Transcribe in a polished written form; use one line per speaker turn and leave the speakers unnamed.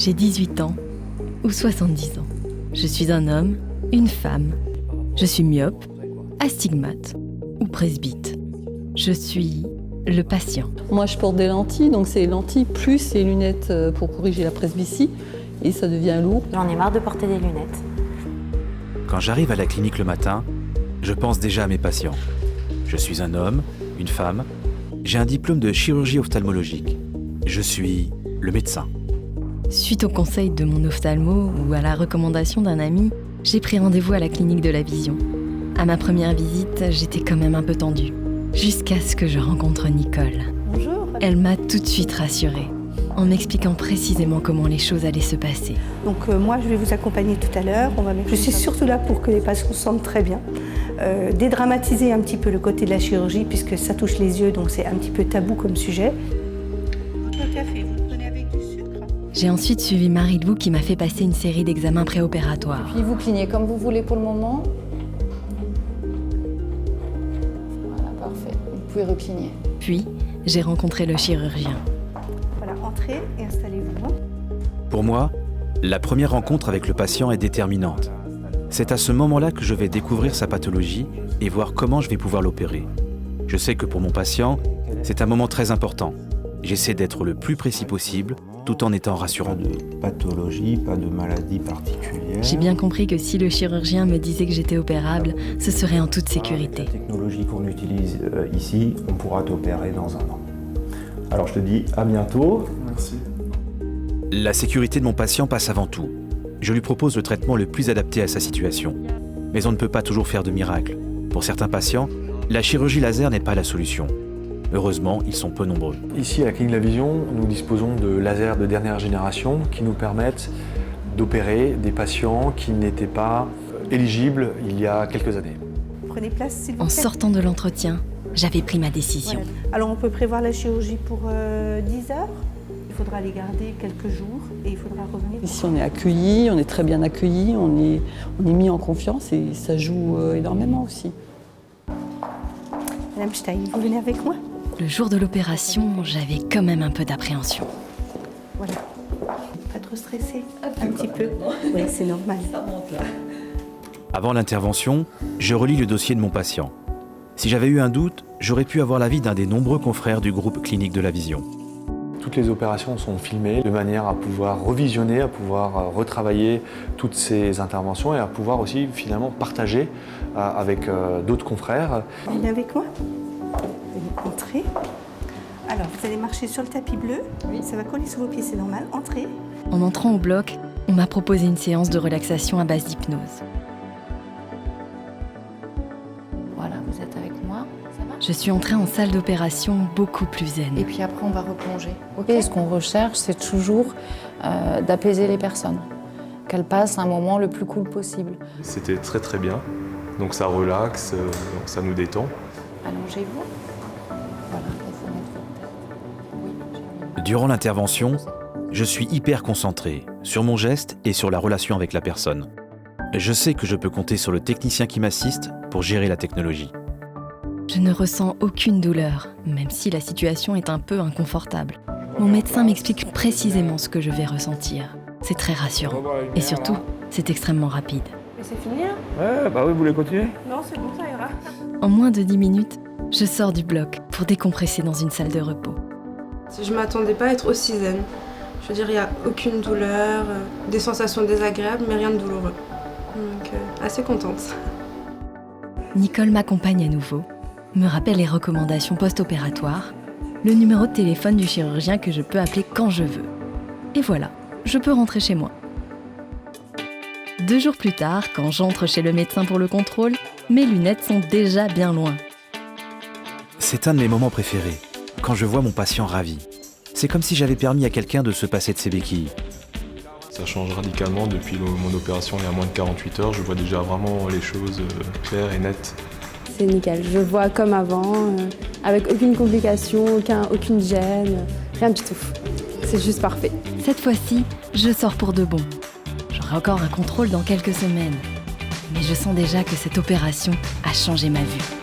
J'ai 18 ans ou 70 ans. Je suis un homme, une femme. Je suis myope, astigmate ou presbyte. Je suis le patient.
Moi, je porte des lentilles, donc c'est lentilles plus les lunettes pour corriger la presbytie. Et ça devient lourd.
J'en ai marre de porter des lunettes.
Quand j'arrive à la clinique le matin, je pense déjà à mes patients. Je suis un homme, une femme. J'ai un diplôme de chirurgie ophtalmologique. Je suis le médecin.
Suite au conseil de mon ophtalmo ou à la recommandation d'un ami, j'ai pris rendez-vous à la clinique de la vision. À ma première visite, j'étais quand même un peu tendue. Jusqu'à ce que je rencontre Nicole.
Bonjour.
Elle m'a tout de suite rassurée, en m'expliquant précisément comment les choses allaient se passer.
Donc moi, je vais vous accompagner tout à l'heure. Je suis surtout là pour que les patients se sentent très bien. Dédramatiser un petit peu le côté de la chirurgie, puisque ça touche les yeux, donc c'est un petit peu tabou comme sujet. Votre café, vous le prenez avec du sucre?
J'ai ensuite suivi Marie-Lou qui m'a fait passer une série d'examens préopératoires.
Puis vous clignez comme vous voulez pour le moment. Voilà, parfait. Vous pouvez recligner.
Puis, j'ai rencontré le chirurgien.
Voilà, entrez et installez-vous.
Pour moi, la première rencontre avec le patient est déterminante. C'est à ce moment-là que je vais découvrir sa pathologie et voir comment je vais pouvoir l'opérer. Je sais que pour mon patient, c'est un moment très important. J'essaie d'être le plus précis possible, tout en étant rassurant.
Pas de pathologie, pas de maladie particulière.
J'ai bien compris que si le chirurgien me disait que j'étais opérable, ce serait en toute sécurité.
La technologie qu'on utilise ici, on pourra t'opérer dans un an. Alors je te dis à bientôt.
Merci.
La sécurité de mon patient passe avant tout. Je lui propose le traitement le plus adapté à sa situation. Mais on ne peut pas toujours faire de miracle. Pour certains patients, la chirurgie laser n'est pas la solution. Heureusement, ils sont peu nombreux.
Ici, à la clinique de la vision, nous disposons de lasers de dernière génération qui nous permettent d'opérer des patients qui n'étaient pas éligibles il y a quelques années.
Prenez place, s'il vous plaît.
En sortant de l'entretien, j'avais pris ma décision.
Voilà. Alors on peut prévoir la chirurgie pour 10 heures. Il faudra les garder quelques jours et il faudra revenir.
Ici, on est accueillis, on est très bien accueillis, on est mis en confiance et ça joue énormément aussi.
Madame Stein, vous venez avec moi?
Le jour de l'opération, j'avais quand même un peu d'appréhension.
Voilà. Pas trop stressé? Un petit peu. Oui, c'est normal.
Avant l'intervention, je relis le dossier de mon patient. Si j'avais eu un doute, j'aurais pu avoir l'avis d'un des nombreux confrères du groupe clinique de la vision.
Toutes les opérations sont filmées de manière à pouvoir revisionner, à pouvoir retravailler toutes ces interventions et à pouvoir aussi finalement partager avec d'autres confrères.
Vous venez avec moi? Entrez. Alors, vous allez marcher sur le tapis bleu. Oui. Ça va coller sous vos pieds, c'est normal. Entrez.
En entrant au bloc, on m'a proposé une séance de relaxation à base d'hypnose.
Voilà, vous êtes avec moi. Ça va?
Je suis entrée en salle d'opération beaucoup plus zen.
Et puis après, on va replonger. Et ce qu'on recherche, c'est toujours d'apaiser les personnes. Qu'elles passent un moment le plus cool possible.
C'était très très bien. Donc ça relaxe, donc ça nous détend.
Allongez-vous. Voilà, il faut mettre votre tête. Oui.
Durant l'intervention, je suis hyper concentré sur mon geste et sur la relation avec la personne. Je sais que je peux compter sur le technicien qui m'assiste pour gérer la technologie.
Je ne ressens aucune douleur, même si la situation est un peu inconfortable. Mon médecin m'explique précisément ce que je vais ressentir. C'est très rassurant. Et surtout, c'est extrêmement rapide.
Mais c'est fini, hein?
Ouais, bah oui, vous voulez continuer?
Non, c'est bon, ça ira.
En moins de 10 minutes, je sors du bloc pour décompresser dans une salle de repos.
Je ne m'attendais pas à être aussi zen. Je veux dire, il n'y a aucune douleur, des sensations désagréables, mais rien de douloureux. Donc, assez contente.
Nicole m'accompagne à nouveau, me rappelle les recommandations post-opératoires, le numéro de téléphone du chirurgien que je peux appeler quand je veux. Et voilà, je peux rentrer chez moi. 2 jours plus tard, quand j'entre chez le médecin pour le contrôle, mes lunettes sont déjà bien loin.
C'est un de mes moments préférés, quand je vois mon patient ravi. C'est comme si j'avais permis à quelqu'un de se passer de ses béquilles.
Ça change radicalement depuis mon opération il y a moins de 48 heures. Je vois déjà vraiment les choses claires et nettes.
C'est nickel, je vois comme avant, avec aucune complication, aucune gêne, rien du tout. C'est juste parfait.
Cette fois-ci, je sors pour de bon. J'aurai encore un contrôle dans quelques semaines. Mais je sens déjà que cette opération a changé ma vue.